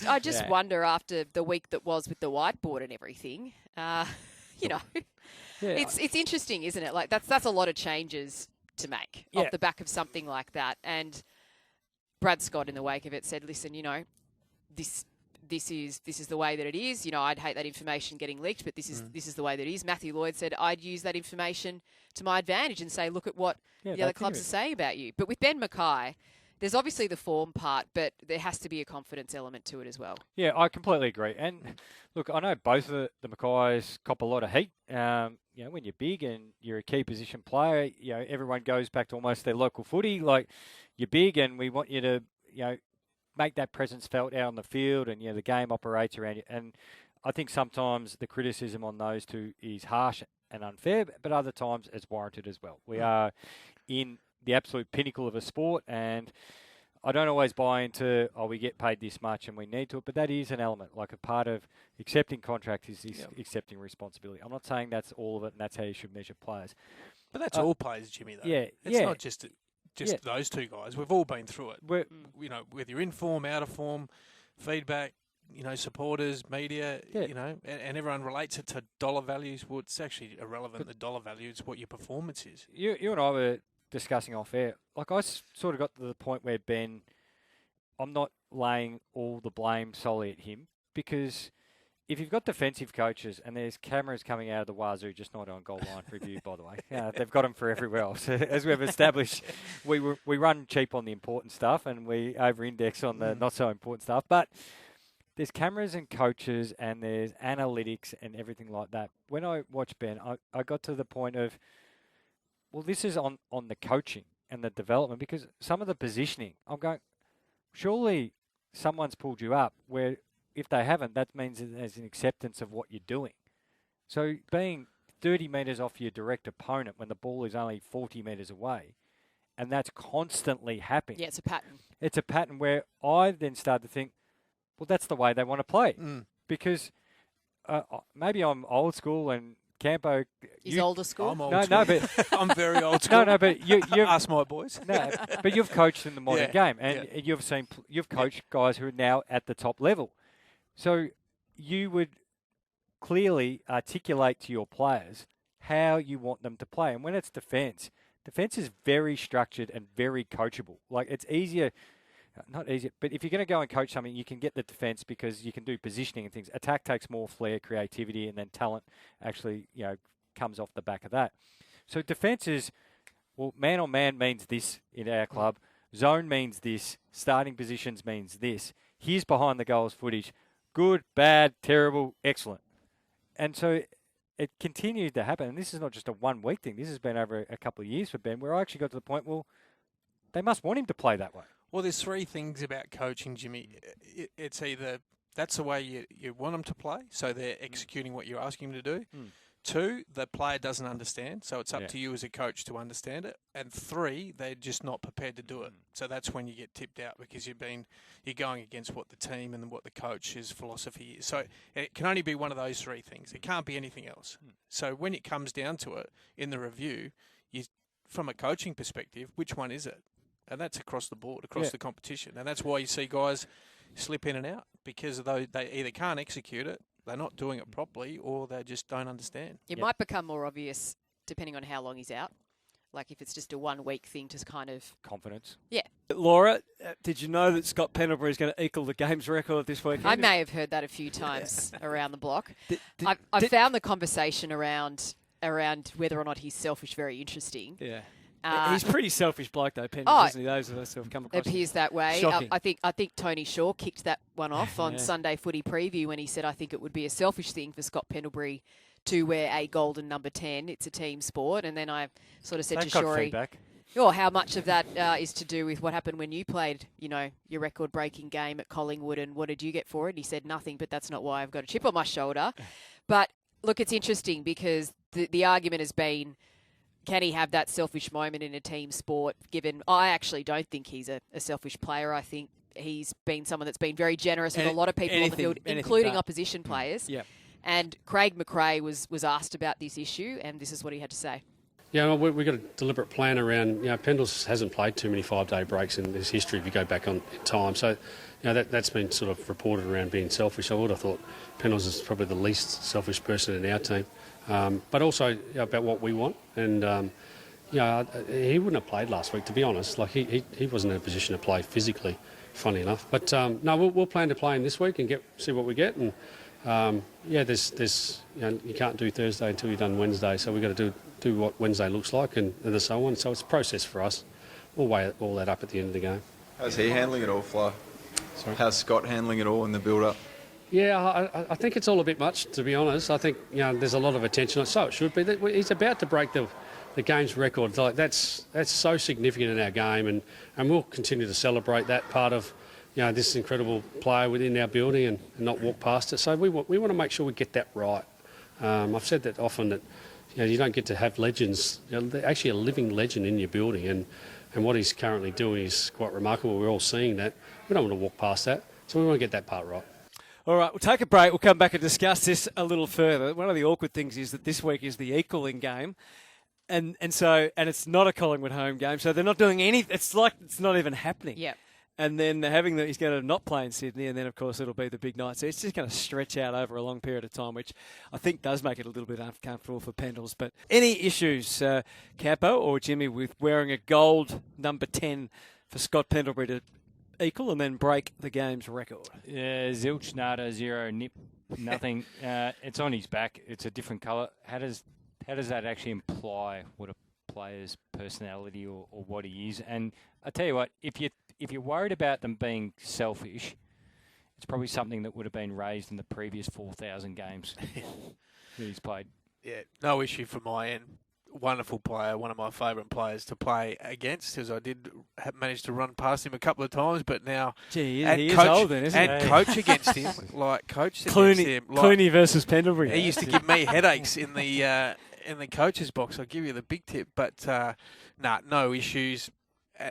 I just wonder after the week that was with the whiteboard and everything, it's interesting, isn't it? Like that's a lot of changes to make off the back of something like that. And Brad Scott, in the wake of it, said, "Listen, this is the way that it is. I'd hate that information getting leaked, but this is the way that it is." Matthew Lloyd said, "I'd use that information to my advantage and say, look at what the other clubs are saying about you." But with Ben McKay, there's obviously the form part, but there has to be a confidence element to it as well. Yeah, I completely agree. And look, I know both of the McKays cop a lot of heat. When you're big and you're a key position player, everyone goes back to almost their local footy. Like, you're big and we want you to, make that presence felt out on the field, and the game operates around you. And I think sometimes the criticism on those two is harsh and unfair, but other times it's warranted as well. We are in the absolute pinnacle of a sport, and I don't always buy into, we get paid this much and we need to, but that is an element. Like, a part of accepting contract is accepting responsibility. I'm not saying that's all of it and that's how you should measure players. But that's all players, Jimmy, though. Yeah, it's not just those two guys. We've all been through it. Whether you're in form, out of form, feedback, supporters, media, and everyone relates it to dollar values. Well, it's actually irrelevant, the dollar value. It's what your performance is. You and I were discussing off air. Like, I sort of got to the point where Ben, I'm not laying all the blame solely at him, because if you've got defensive coaches and there's cameras coming out of the wazoo, just not on goal line review, by the way. They've got them for everywhere else. As we've established, we run cheap on the important stuff and we over-index on the not-so-important stuff. But there's cameras and coaches and there's analytics and everything like that. When I watch Ben, I got to the point of, well, this is on the coaching and the development, because some of the positioning, I'm going, surely someone's pulled you up, where if they haven't, that means there's an acceptance of what you're doing. So being 30 metres off your direct opponent when the ball is only 40 metres away, and that's constantly happening. Yeah, it's a pattern. It's a pattern where I then start to think, well, that's the way they want to play. Because maybe I'm old school and Campo... He's older school? I'm old school. But... I'm very old school. No, but you've... Ask my boys. No, but you've coached in the modern game, and you've coached guys who are now at the top level. So you would clearly articulate to your players how you want them to play. And when it's defence is very structured and very coachable. Like, it's easier... Not easy, but if you're going to go and coach something, you can get the defence because you can do positioning and things. Attack takes more flair, creativity, and then talent actually, comes off the back of that. So defence is, well, man on man means this in our club. Zone means this. Starting positions means this. Here's behind the goals footage. Good, bad, terrible, excellent. And so it continues to happen. And this is not just a 1 week thing. This has been over a couple of years for Ben, where I actually got to the point, well, they must want him to play that way. Well, there's three things about coaching, Jimmy. It's either that's the way you want them to play, so they're executing what you're asking them to do. 2, the player doesn't understand, so it's up to you as a coach to understand it. And 3, they're just not prepared to do it. So that's when you get tipped out, because you're going against what the team and what the coach's philosophy is. So it can only be one of those 3 things. It can't be anything else. So when it comes down to it in the review, from a coaching perspective, which one is it? And that's across the board, across the competition. And that's why you see guys slip in and out, because they either can't execute it, they're not doing it properly, or they just don't understand. It might become more obvious depending on how long he's out. Like, if it's just a 1 week thing to kind of... Confidence. Yeah. Laura, did you know that Scott Pendlebury is going to equal the games record this weekend? I may have heard that a few times around the block. I found the conversation around whether or not he's selfish very interesting. Yeah. He's a pretty selfish bloke, though, Pendlebury, isn't he? Those of us who have come across it appears that way. Shocking. I think Tony Shaw kicked that one off on Sunday Footy Preview when he said, I think it would be a selfish thing for Scott Pendlebury to wear a golden number 10. It's a team sport. And then I sort of said to Shorey, how much of that is to do with what happened when you played, your record-breaking game at Collingwood, and what did you get for it? And he said nothing, but that's not why I've got a chip on my shoulder. But look, it's interesting because the argument has been, can he have that selfish moment in a team sport, given I actually don't think he's a selfish player. I think he's been someone that's been very generous with a lot of people on the field, including opposition players. Yeah. And Craig McRae was asked about this issue, and this is what he had to say. Yeah, well, we've got a deliberate plan around, Pendles hasn't played too many 5-day breaks in his history if you go back on in time. So, that's been sort of reported around being selfish. I would have thought Pendles is probably the least selfish person in our team. But also about what we want. And, he wouldn't have played last week, to be honest. Like, he wasn't in a position to play physically, funny enough. But, we'll plan to play him this week and see what we get. And, there's you can't do Thursday until you've done Wednesday. So we've got to do what Wednesday looks like and so on. So it's a process for us. We'll weigh all that up at the end of the game. How's he handling it all, Flo? Sorry? How's Scott handling it all in the build-up? Yeah, I think it's all a bit much, to be honest. I think, there's a lot of attention. So it should be. He's about to break the game's record. Like that's so significant in our game, and we'll continue to celebrate that part of, this incredible player within our building and not walk past it. So we want to make sure we get that right. I've said that often that, you don't get to have legends. They're actually a living legend in your building, and what he's currently doing is quite remarkable. We're all seeing that. We don't want to walk past that, so we want to get that part right. All right, we'll take a break. We'll come back and discuss this a little further. One of the awkward things is that this week is the equaling game, and it's not a Collingwood home game, so they're not doing anything. It's like it's not even happening. Yep. And then having that, he's going to not play in Sydney, and then, of course, it'll be the big night. So it's just going to stretch out over a long period of time, which I think does make it a little bit uncomfortable for Pendles. But any issues, Campo or Jimmy, with wearing a gold number 10 for Scott Pendlebury to equal and then break the game's record? Yeah, zilch, nada, zero, nip, nothing. It's on his back. It's a different colour. How does that actually imply what a player's personality or what he is? And I tell you what, if you're worried about them being selfish, it's probably something that would have been raised in the previous 4,000 games that he's played. Yeah, no issue from my end. Wonderful player, one of my favourite players to play against, as I did manage to run past him a couple of times, but now he is old then, isn't he? And coach against him, Clooney versus Pendlebury. He used to give me headaches in the coach's box. I'll give you the big tip, but no issues.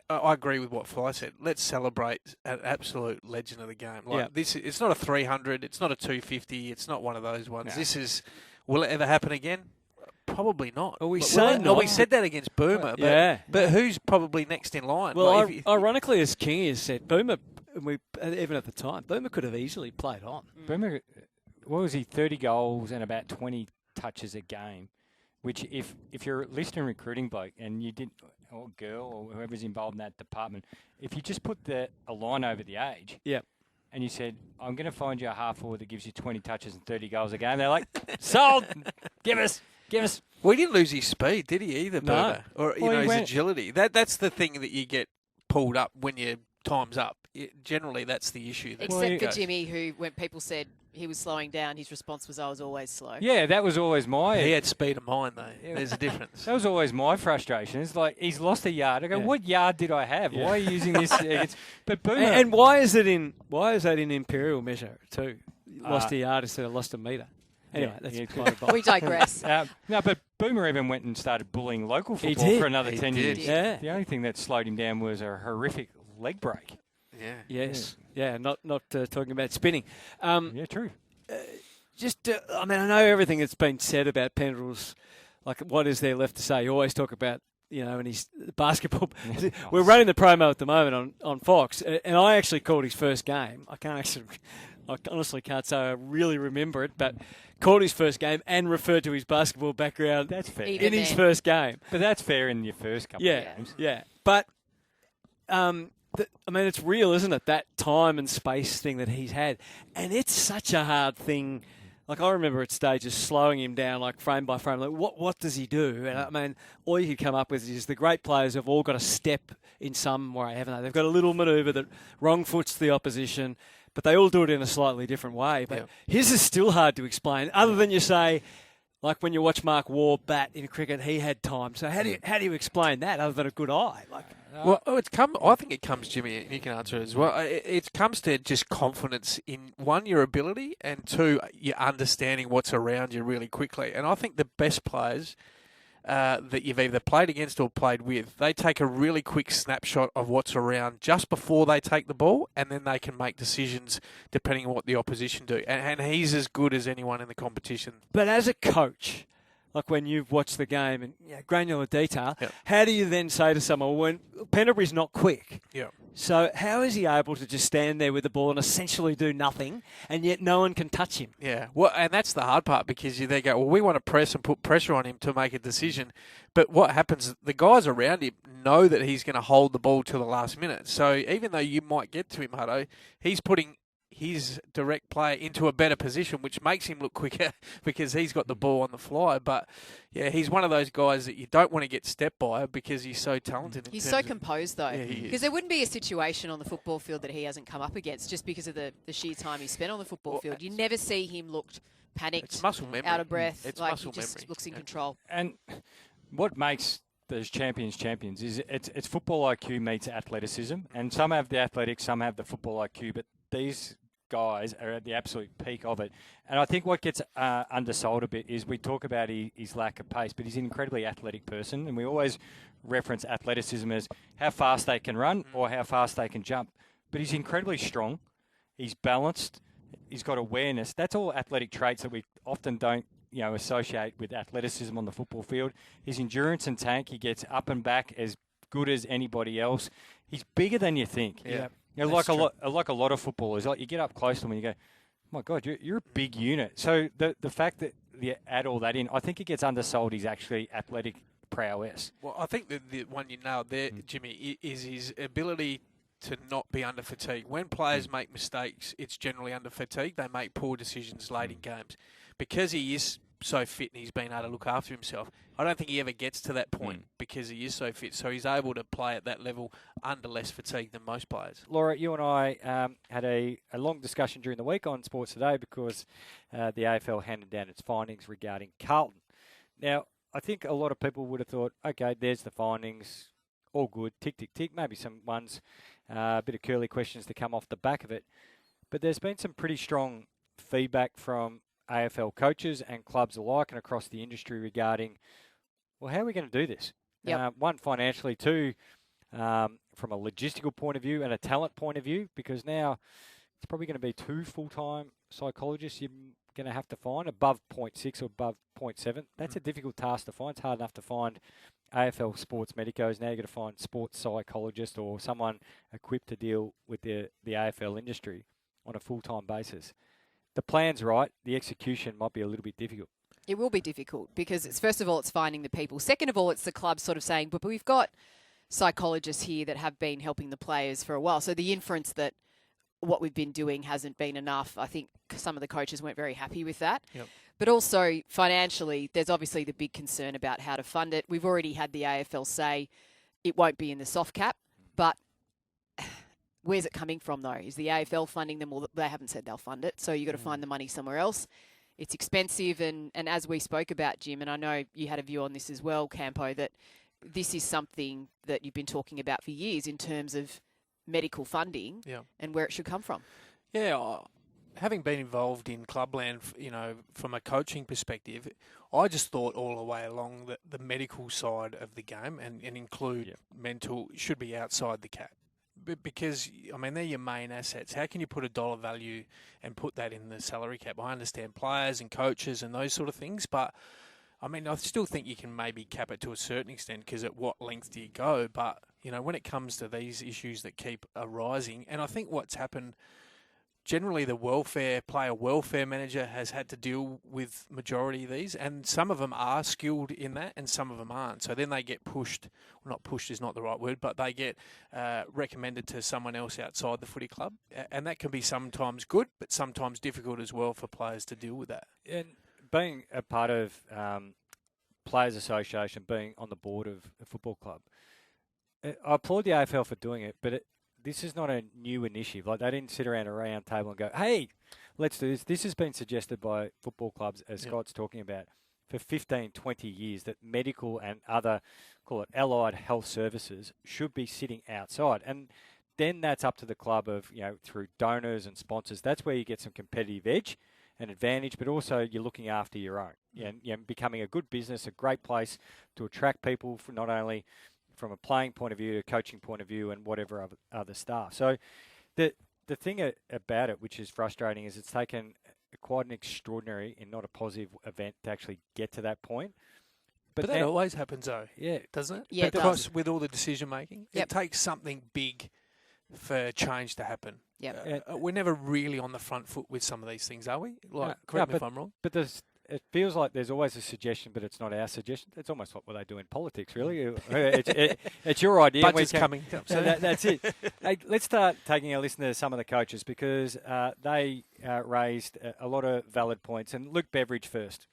I agree with what Fly said. Let's celebrate an absolute legend of the game. This, it's not a 300, it's not a 250, it's not one of those ones. No. This is, will it ever happen again? Probably not. We said that against Boomer, but who's probably next in line? Well, ironically, as King has said, Boomer, even at the time, Boomer could have easily played on. Boomer, what was he, 30 goals and about 20 touches a game, which if you're a listening recruiting bloke and you didn't, or girl, or whoever's involved in that department, if you just put a line over the age, and you said, I'm going to find you a half forward that gives you 20 touches and 30 goals a game, they're like, sold, give us. Well, he didn't lose his speed, did he, either, Boomer? Or his agility. That's the thing that you get pulled up when your time's up. Generally, that's the issue. Except for Jimmy, who, when people said he was slowing down, his response was, I was always slow. Yeah, that was always my... He had speed of mind, though. There's a difference. That was always my frustration. It's like, he's lost a yard. I go, what yard did I have? Why are you using this? But Boomer... And why is that in imperial measure, too? Lost a yard instead of lost a metre. Anyway, that's we digress. No, but Boomer even went and started bullying local football for another 10 years. Yeah. The only thing that slowed him down was a horrific leg break. Yeah. Yes. Yeah, not talking about spinning. Yeah, true. I know everything that's been said about Pendles, like what is there left to say? You always talk about, and his basketball. We're running the promo at the moment on Fox, and I actually called his first game. I honestly can't say I really remember it, but called his first game and referred to his basketball background. That's fair. In his first game. But that's fair in your first couple of games. Yeah. But, it's real, isn't it? That time and space thing that he's had. And it's such a hard thing. Like, I remember at stages slowing him down, like, frame by frame. Like, what does he do? And, all you could come up with is the great players have all got a step in some way, haven't they? They've got a little manoeuvre that wrong foots the opposition, but they all do it in a slightly different way. But his is still hard to explain, other than you say, like when you watch Mark Waugh bat in cricket, he had time. So how do you explain that other than a good eye? I think it comes, Jimmy, and you can answer it as well. It comes to just confidence in, one, your ability, and two, your understanding what's around you really quickly. And I think the best players that you've either played against or played with, they take a really quick snapshot of what's around just before they take the ball, and then they can make decisions depending on what the opposition do. And he's as good as anyone in the competition. But as a coach, like when you've watched the game and granular detail, how do you then say to someone, when Pendlebury's not quick? Yeah. So how is he able to just stand there with the ball and essentially do nothing, and yet no one can touch him? Yeah, well, and that's the hard part, because they go, well, we want to press and put pressure on him to make a decision. But what happens, the guys around him know that he's going to hold the ball till the last minute. So even though you might get to him, Hutto, he's putting his direct player into a better position, which makes him look quicker because he's got the ball on the fly. But, yeah, he's one of those guys that you don't want to get stepped by because he's so talented. He's so composed, though, because there wouldn't be a situation on the football field that he hasn't come up against just because of the sheer time he spent on the football field. You never see him looked panicked, it's muscle memory. out of breath. It's like muscle he just memory. looks in control. And what makes those champions is it's football IQ meets athleticism. And some have the athletics, some have the football IQ, but these guys are at the absolute peak of it. And I think what gets undersold a bit is we talk about his lack of pace, but he's an incredibly athletic person, and we always reference athleticism as how fast they can run or how fast they can jump. But he's incredibly strong, he's balanced, he's got awareness. That's all athletic traits that we often don't associate with athleticism on the football field. His endurance and tank, he gets up and back as good as anybody else. He's bigger than you think. Yeah. Like a lot of footballers, like you get up close to them and you go, "My God, you're a big unit." So the fact that you add all that in, I think it gets undersold. He's actually athletic prowess. Well, I think the one you nailed there, Jimmy, is his ability to not be under fatigue. When players make mistakes, it's generally under fatigue. They make poor decisions late in games. Because he is so fit and he's been able to look after himself, I don't think he ever gets to that point because he is so fit. So he's able to play at that level under less fatigue than most players. Laura, you and I had a long discussion during the week on Sports Today because the AFL handed down its findings regarding Carlton. Now, I think a lot of people would have thought, okay, there's the findings, all good, tick, tick, tick, maybe some ones, a bit of curly questions to come off the back of it. But there's been some pretty strong feedback from AFL coaches and clubs alike and across the industry regarding, well, how are we going to do this? One, financially, two, from a logistical point of view and a talent point of view, because now it's probably going to be 2 full-time psychologists you're going to have to find above 0.6 or above 0.7. That's a difficult task to find. It's hard enough to find AFL sports medicos. Now you've got to find sports psychologist or someone equipped to deal with the AFL industry on a full-time basis. The plan's right. The execution might be a little bit difficult. It will be difficult because it's, first of all, it's finding the people. Second of all, it's the club sort of saying, but we've got psychologists here that have been helping the players for a while. So the inference that what we've been doing hasn't been enough, I think some of the coaches weren't very happy with that. Yep. But also financially, there's obviously the big concern about how to fund it. We've already had the AFL say it won't be in the soft cap, but where's it coming from, though? Is the AFL funding them? Well, they haven't said they'll fund it, so you've got to find the money somewhere else. It's expensive, and as we spoke about, Jim, and I know you had a view on this as well, Campo, that this is something that you've been talking about for years in terms of medical funding and where it should come from. Yeah, having been involved in clubland, from a coaching perspective, I just thought all the way along that the medical side of the game and include mental should be outside the cap. Because, they're your main assets. How can you put a dollar value and put that in the salary cap? I understand players and coaches and those sort of things, but, I still think you can maybe cap it to a certain extent because at what length do you go? But, when it comes to these issues that keep arising, and I think what's happened, generally the player welfare manager has had to deal with majority of these, and some of them are skilled in that and some of them aren't. So then they get pushed, well, not pushed is not the right word, but they get recommended to someone else outside the footy club. And that can be sometimes good, but sometimes difficult as well for players to deal with that. And being a part of Players Association, being on the board of a football club, I applaud the AFL for doing it, but this is not a new initiative. Like, they didn't sit around a round table and go, hey, let's do this. This has been suggested by football clubs, as Scott's talking about, for 15, 20 years, that medical and other, call it allied health services, should be sitting outside. And then that's up to the club of, through donors and sponsors. That's where you get some competitive edge and advantage, but also you're looking after your own. And becoming a good business, a great place to attract people for not only from a playing point of view, a coaching point of view, and whatever other staff. So the thing about it, which is frustrating, is it's taken quite an extraordinary and not a positive event to actually get to that point. But that always happens, though, doesn't it? Yeah, because with all the decision making, Yep. it takes something big for change to happen. Yep. We're never really on the front foot with some of these things, are we? Correct me if I'm wrong. But it feels like there's always a suggestion, but it's not our suggestion. It's almost what they do in politics, really. It's your idea. Budget's coming. So that's it. Hey, let's start taking a listen to some of the coaches because they raised a lot of valid points. And Luke Beveridge first.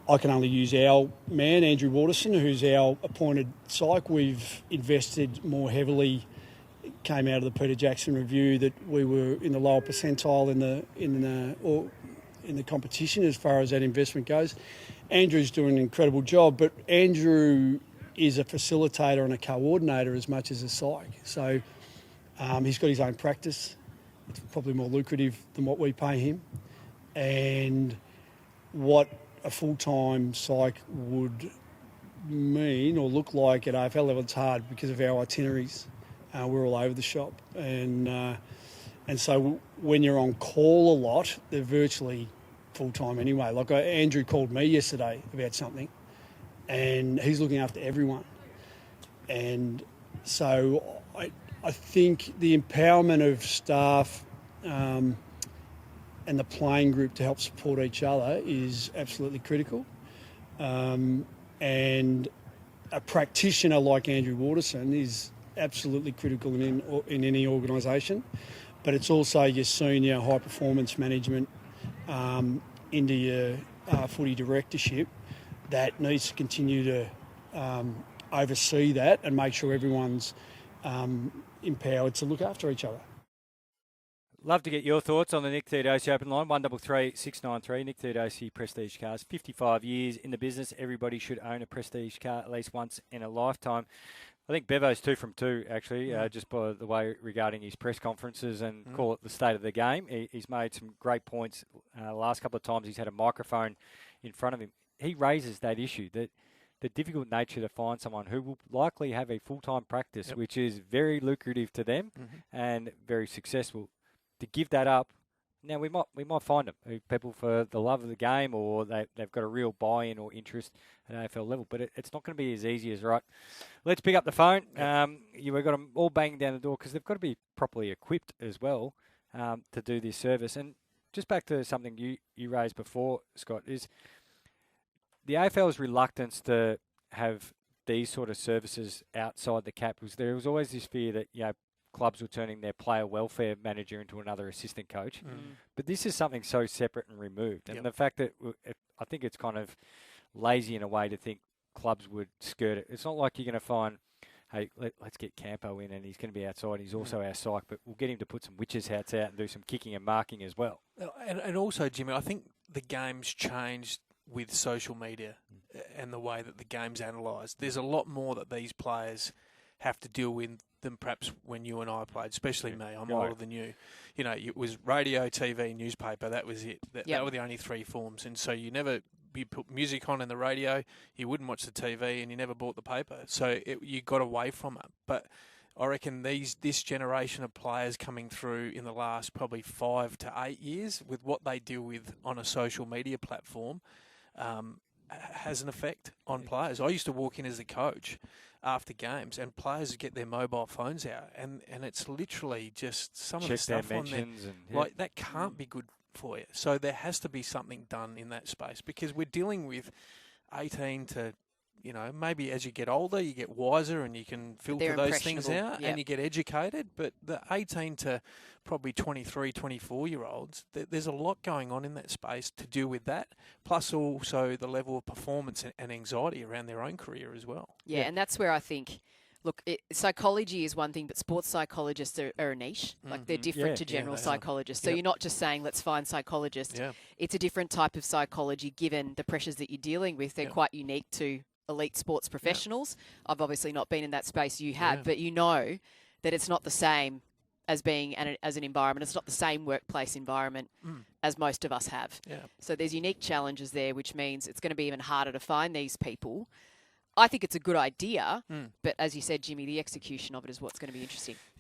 I can only use our man, Andrew Waterson, who's our appointed psych. We've invested more heavily. It came out of the Peter Jackson review that we were in the lower percentile in the competition as far as that investment goes. Andrew's doing an incredible job, but Andrew is a facilitator and a coordinator as much as a psych. So he's got his own practice. It's probably more lucrative than what we pay him. And what a full-time psych would mean or look like at AFL level, it's hard because of our itineraries. We're all over the shop. And so when you're on call a lot, they're virtually full-time anyway. Like Andrew called me yesterday about something and he's looking after everyone. And so I think the empowerment of staff and the playing group to help support each other is absolutely critical. And a practitioner like Andrew Waterson is absolutely critical in any organisation. But it's also your senior high performance management into your footy directorship that needs to continue to oversee that and make sure everyone's empowered to look after each other. Love to get your thoughts on the Nick Theodosi Open Line, 133693 693. Nick Theodosi Prestige Cars, 55 years in the business. Everybody should own a Prestige car at least once in a lifetime. I think Bevo's 2 from 2, actually, just by the way regarding his press conferences and call it the state of the game. He's made some great points. The last couple of times he's had a microphone in front of him. He raises that issue, that the difficult nature to find someone who will likely have a full-time practice, which is very lucrative to them and very successful. To give that up, now we might find them, people for the love of the game or they've got a real buy-in or interest at AFL level, but it's not going to be as easy as, right, let's pick up the phone. We've got them all banging down the door because they've got to be properly equipped as well to do this service. And just back to something you raised before, Scott, is the AFL's reluctance to have these sort of services outside the cap, because there was always this fear that, clubs were turning their player welfare manager into another assistant coach. But this is something so separate and removed. And the fact that I think it's kind of lazy in a way to think clubs would skirt it. It's not like you're going to find, hey, let's get Campo in and he's going to be outside. He's also our psych, but we'll get him to put some witches' hats out and do some kicking and marking as well. And also, Jimmy, I think the game's changed with social media and the way that the game's analysed. There's a lot more that these players have to deal with than perhaps when you and I played, especially me. I'm older than you. It was radio, TV, newspaper. That was it. That were the only 3 forms. And so you put music on in the radio, you wouldn't watch the TV, and you never bought the paper. So you got away from it. But I reckon this generation of players coming through in the last probably 5 to 8 years with what they deal with on a social media platform has an effect on players. I used to walk in as a coach after games and players get their mobile phones out and it's literally just some of the stuff on there. Like that can't be good for you. So there has to be something done in that space because we're dealing with 18 to, maybe as you get older, you get wiser and you can filter those things out and you get educated. But the 18 to probably 23, 24-year-olds, there's a lot going on in that space to do with that, plus also the level of performance and anxiety around their own career as well. Yeah, and that's where I think, look, psychology is one thing, but sports psychologists are a niche. Like they're different to general psychologists. So you're not just saying, let's find psychologists. Yeah. It's a different type of psychology given the pressures that you're dealing with. They're quite unique to elite sports professionals. I've obviously not been in that space you have, but you know that it's not the same as being as an environment. It's not the same workplace environment as most of us have. Yeah. So there's unique challenges there, which means it's going to be even harder to find these people. I think it's a good idea, but as you said, Jimmy, the execution of it is what's going to be interesting.